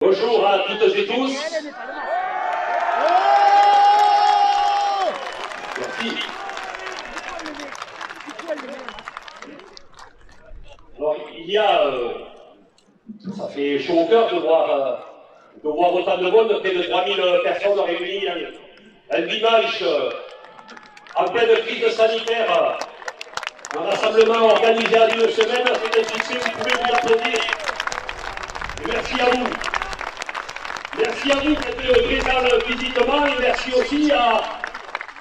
Bonjour à toutes et tous. Merci. Alors, ça fait chaud au cœur de voir autant de monde, près de 3000 personnes réunies un dimanche en pleine crise sanitaire. Un rassemblement organisé en une semaine, c'est un succès, vous pouvez vous applaudir. Et merci à vous. Merci à vous d'être présents physiquement et merci aussi à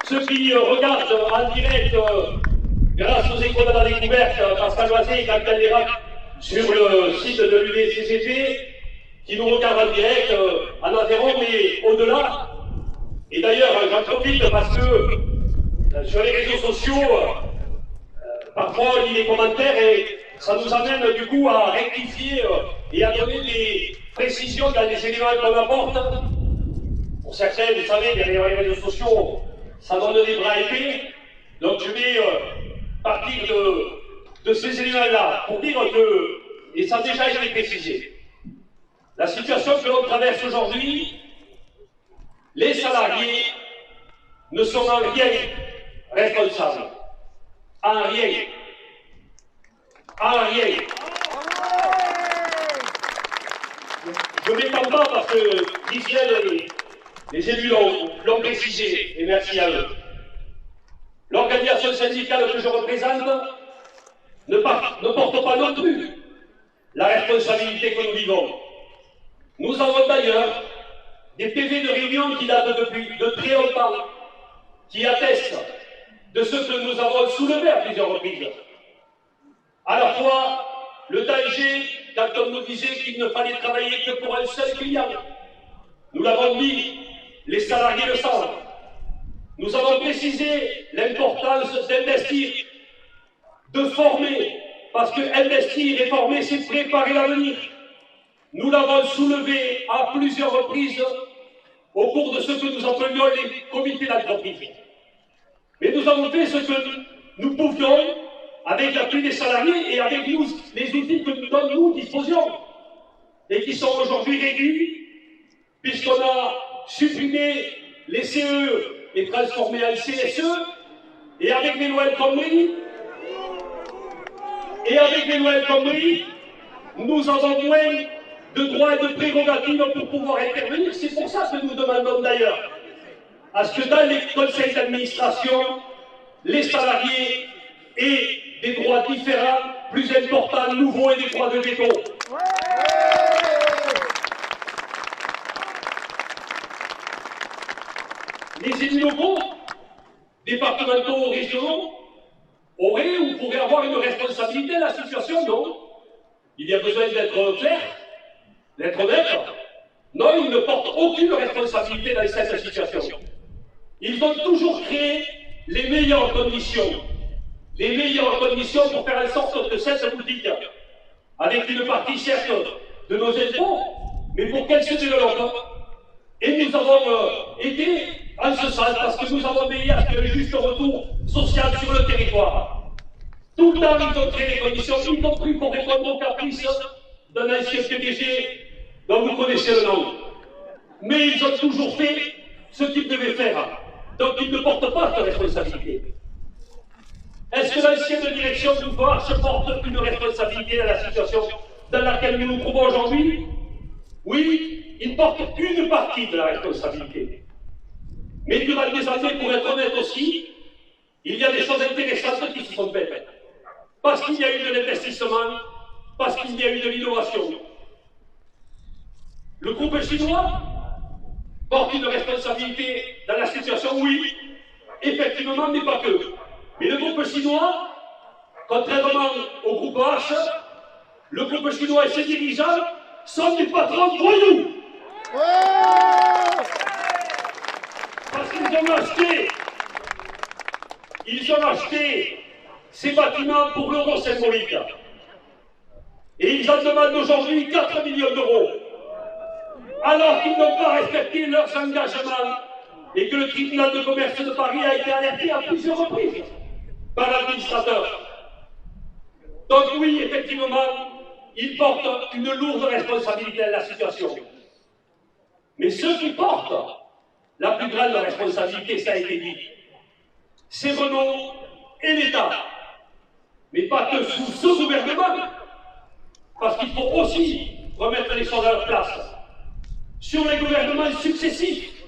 ceux qui regardent en direct grâce aux échos de la découverte, Pascal Loisé et Gabriel Lérac sur le site de l'UDCCT qui nous regardent en direct en Aveyron mais au-delà. Et d'ailleurs, j'en profite parce que sur les réseaux sociaux, parfois on lit les commentaires et ça nous amène du coup à rectifier et à donner des précisions dans les éléments qu'on apporte. Pour certains, vous savez, derrière les réseaux sociaux, ça donne des bras épais. Donc je vais partir de ces éléments-là pour dire que, et ça a déjà été précisé, la situation que l'on traverse aujourd'hui, les salariés ne sont en rien responsables. En rien. En rien. Je ne m'étends pas parce que Michel et les élus l'ont précisé, et merci à eux. L'organisation syndicale que je représente ne porte pas non plus la responsabilité que nous vivons. Nous avons d'ailleurs des PV de réunion qui datent depuis de très longtemps, qui attestent de ce que nous avons soulevé à plusieurs reprises. À la fois, le danger, quand on nous disait qu'il ne fallait travailler que pour un seul client. Nous l'avons dit, les salariés le savent. Nous avons précisé l'importance d'investir, de former, parce que investir et former, c'est préparer l'avenir. Nous l'avons soulevé à plusieurs reprises au cours de ce que nous appelions les comités d'entreprise. Mais nous avons fait ce que nous pouvions avec l'appui des salariés et avec nous, les outils dont nous disposions et qui sont aujourd'hui réduits puisqu'on a supprimé les CE et transformé en CSE et avec les lois El Khomri, nous avons moins de droits et de prérogatives pour pouvoir intervenir. C'est pour ça que nous demandons d'ailleurs à ce que dans les conseils d'administration, les salariés aient des droits différents, plus importants, nouveaux et des droits de veto. Les élus locaux, départementaux, régionaux, auraient ou pourraient avoir une responsabilité dans la situation, non? Il y a besoin d'être clair, d'être honnête. Non, ils ne portent aucune responsabilité dans cette situation. Ils ont toujours créé les meilleures conditions pour faire en sorte que cette boutique, avec une partie certes de nos impôts, mais pour qu'elle se développe. Et nous avons été en ce sens parce que nous avons veillé à ce qu'il y ait un juste retour social sur le territoire. Tout le temps, ils ont créé les conditions, y compris pour répondre aux caprices d'un ancien PDG dont vous connaissez le nom. Mais ils ont toujours fait ce qu'ils devaient faire. Donc ils ne portent pas de responsabilité. Est-ce que l'ancienne direction du Boarche porte une responsabilité dans la situation dans laquelle nous nous trouvons aujourd'hui? Oui, il porte une partie de la responsabilité. Mais durant des années, pour être honnête aussi, il y a des choses intéressantes qui se sont faites. Parce qu'il y a eu de l'investissement, parce qu'il y a eu de l'innovation. Le groupe chinois porte une responsabilité dans la situation, oui, effectivement, mais pas que. Mais le groupe chinois, contrairement au groupe H, le groupe chinois et ses dirigeants sont des patrons voyous. Parce qu'ils ont acheté ces bâtiments pour l'euro symbolique. Et ils en demandent aujourd'hui 4 millions d'euros. Alors qu'ils n'ont pas respecté leurs engagements et que le tribunal de commerce de Paris a été alerté à plusieurs reprises par l'administrateur. Donc oui, effectivement, ils portent une lourde responsabilité dans la situation. Mais ceux qui portent la plus grande responsabilité, ça a été dit, c'est Renault et l'État. Mais pas que sous ce gouvernement, parce qu'il faut aussi remettre les choses à leur place. Sur les gouvernements successifs,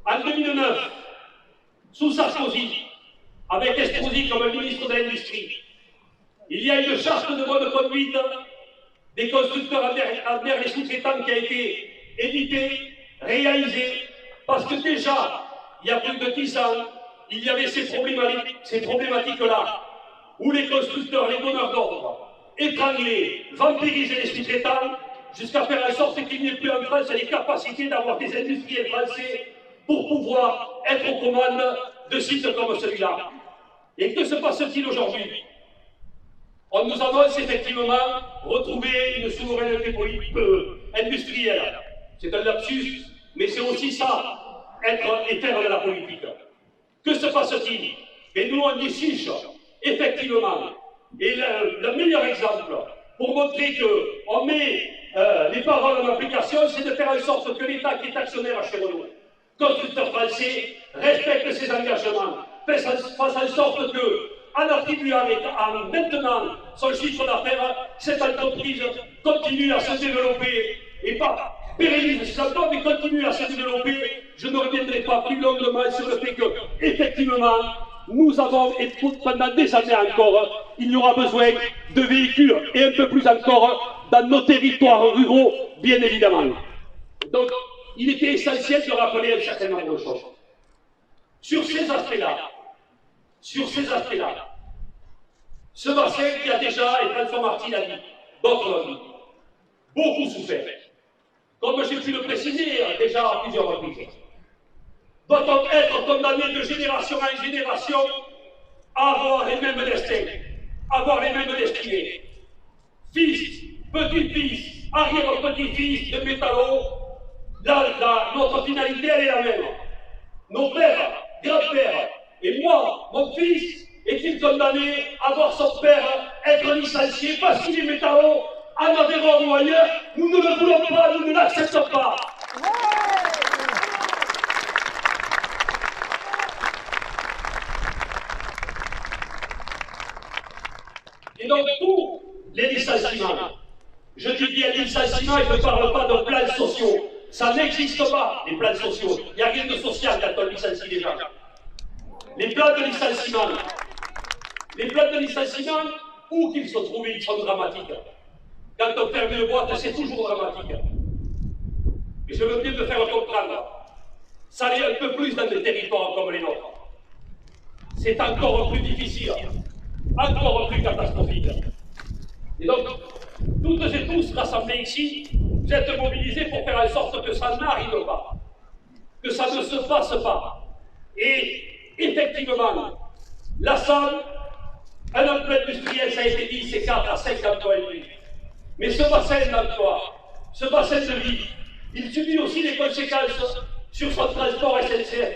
en 2009, sous Sarkozy, avec Estrosi comme ministre de l'Industrie, il y a une charte de bonne conduite des constructeurs envers les sous-traitants qui a été éditée, réalisée, parce que déjà, il y a plus de 10 ans, il y avait ces problématiques-là, où les constructeurs, les donneurs d'ordre, étranglaient, vampirisaient les sous-traitants, jusqu'à faire en sorte qu'il n'y ait plus en France les capacités d'avoir des industriels français pour pouvoir être aux commandes de sites comme celui-là. Et que se passe-t-il aujourd'hui? On nous annonce effectivement retrouver une souveraineté industrielle. C'est un lapsus, mais c'est aussi ça, être et faire de la politique. Que se passe-t-il? Et nous, on déchiche, effectivement. Et le meilleur exemple, pour montrer qu'on met les paroles en application, c'est de faire en sorte que l'État qui est actionnaire chez Renault, constructeur français, respecte ses engagements, fasse en sorte que, en attribuant en maintenant son chiffre d'affaires, cette entreprise continue à se développer et pas pérennise ses emplois, mais continue à se développer. Je ne reviendrai pas plus longuement sur le fait que, effectivement, nous avons, et pendant des années encore, il y aura besoin de véhicules, et un peu plus encore, dans nos territoires ruraux, bien évidemment. Donc, il était essentiel de rappeler un certain nombre de choses. Sur ces aspects-là, ce bassin qui a déjà, et François Martin l'a dit, d'autres l'ont dit, beaucoup souffert. Comme j'ai pu le préciser déjà à plusieurs reprises, doit-on être condamné de génération en génération à avoir les mêmes destins, avoir les mêmes destinées. Fils, petit-fils, arrière-petit-fils de métallo, notre finalité elle est la même. Nos pères, grands-pères, et moi, mon fils, est-il condamné à voir son père être licencié parce qu'il est métallo, en Aveyron ou ailleurs? Nous ne le voulons pas, nous ne l'acceptons pas. Et donc, tous les licenciements, je dis bien licenciements, je ne parle pas de plans sociaux. Ça n'existe pas, les plans sociaux. Il n'y a rien de social quand on licencie les gens. Les plans de licenciement, où qu'ils se trouvent, ils sont dramatiques. Quand on ferme une boîte, c'est toujours dramatique. Et je veux bien te faire comprendre. Ça l'est un peu plus dans des territoires comme les nôtres. C'est encore plus difficile, encore plus catastrophique. Et donc, toutes et tous rassemblés ici, vous êtes mobilisés pour faire en sorte que ça n'arrive pas, que ça ne se fasse pas. Et effectivement, la salle, un emploi industriel, ça a été dit, c'est 4 à 5 emplois induits. Mais ce bassin d'emploi, ce bassin de vie, il subit aussi des conséquences sur son transport SNCF,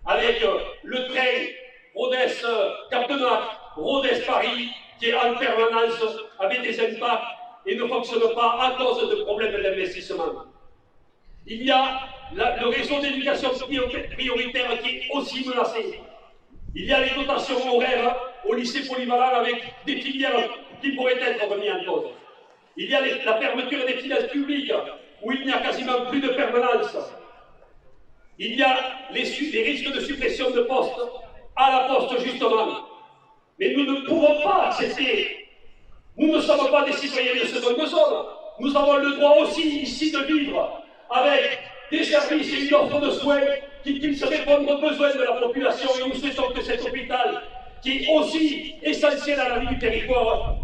avec le train Rodez-Cap-de-Nac, Rodez-Paris, qui est en permanence avec des impacts et ne fonctionne pas à cause de problèmes d'investissement. Il y a le réseau d'éducation prioritaire qui est aussi menacé. Il y a les dotations horaires au lycée polyvalent avec des filières qui pourraient être remises en cause. Il y a la fermeture des finances publiques où il n'y a quasiment plus de permanence. Il y a les risques de suppression de postes à la poste justement. Mais nous ne pouvons pas accepter. Nous ne sommes pas des citoyens de seconde zone. Nous avons le droit aussi ici de vivre avec des services et une offre de soins qui puissent répondre aux besoins de la population. Et nous souhaitons que cet hôpital, qui est aussi essentiel à la vie du territoire,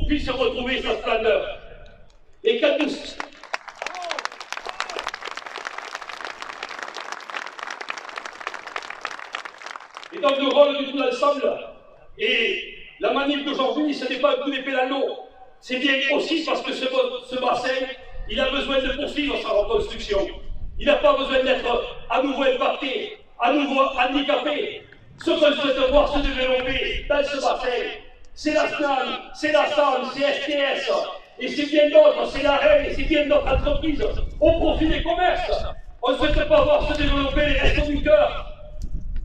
puisse retrouver sa splendeur. Et quand nous... Et donc le rôle du tout l'ensemble et la manif d'aujourd'hui, ce n'est pas un coup d'épée dans l'eau. C'est bien aussi parce que ce bassin, il a besoin de poursuivre sa reconstruction. Il n'a pas besoin d'être à nouveau impacté, à nouveau handicapé. Ce qu'on souhaite voir se développer dans ce bassin, c'est la SNAM, c'est la SAM, c'est STS, et c'est bien d'autres, c'est la reine, et c'est bien d'autres entreprises au profit des commerces. On ne souhaite pas voir se développer les restos du cœur,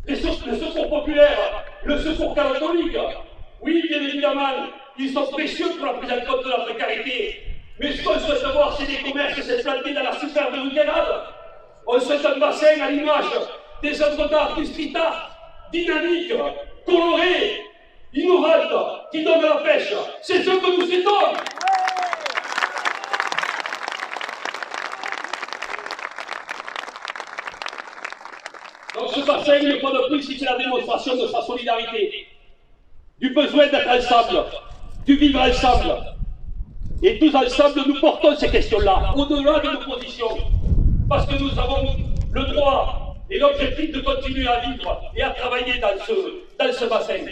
le secours populaire, le secours catholique. Oui, bien évidemment, ils sont précieux pour la prise en compte de la précarité. Mais ce qu'on souhaite voir, c'est des commerces s'implanter dans la superbe rue Guérade. On souhaite un bassin à l'image des œuvres d'art, du street art, dynamique, coloré, innovante, qui donne la pêche. C'est ce que nous souhaitons. Donc ce bassin, une fois de plus, c'est la démonstration de sa solidarité, du besoin d'être ensemble, du vivre ensemble. Et tous ensemble, nous portons ces questions-là, au-delà de nos positions, parce que nous avons le droit et l'objectif de continuer à vivre et à travailler dans ce bassin.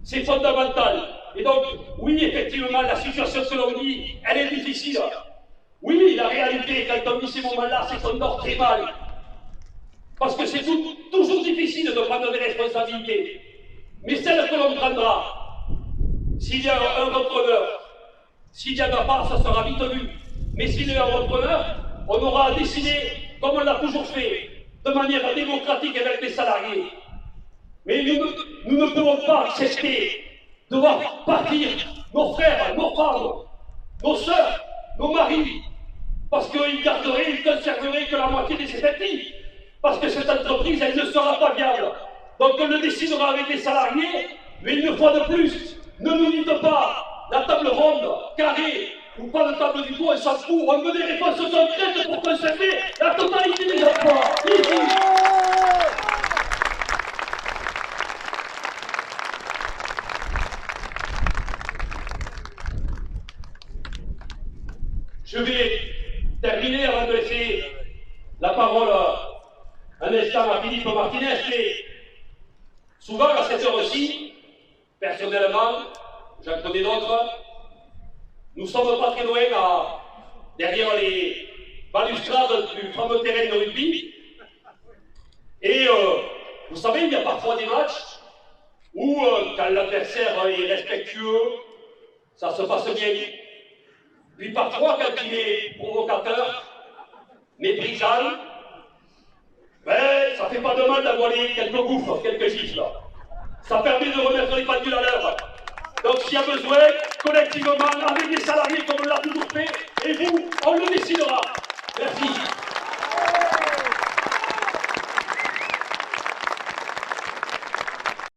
C'est fondamental. Et donc, oui, effectivement, la situation que l'on vit, elle est difficile. Oui, la réalité, quand on vit ces moments-là, c'est qu'on dort très mal. Parce que c'est toujours difficile de prendre des responsabilités. Mais celle que l'on prendra, s'il y a un repreneur, s'il n'y en a pas, ça sera vite vu. Mais s'il y a un repreneur, on aura décidé, comme on l'a toujours fait, de manière démocratique avec les salariés. Mais nous ne pouvons pas accepter de voir partir nos frères, nos femmes, nos sœurs, nos maris, parce qu'ils garderaient, ils conserveraient que la moitié des effectifs. Parce que cette entreprise, elle ne sera pas viable. Donc on le décidera avec les salariés, mais une fois de plus, ne nous dites pas la table ronde, carrée, ou pas de table du tout, on s'en fout. On veut des réponses concrètes pour conserver la totalité des emplois. Ici. Je vais terminer avant de laisser la parole un instant à Philippe Martinez, mais souvent à cette heure-ci, personnellement, j'en connais d'autres, nous ne sommes pas très loin derrière les balustrades du fameux terrain de rugby. Et vous savez, il y a parfois des matchs où, quand l'adversaire est respectueux, ça se passe bien. Puis parfois, quand il est provocateur, méprisant, ben, ça fait pas de mal d'avoler quelques gouffres, quelques gifles. Ça permet de remettre les pendules à l'heure. Donc s'il y a besoin, collectivement, avec les salariés comme on l'a toujours fait, et vous, on le décidera. Merci.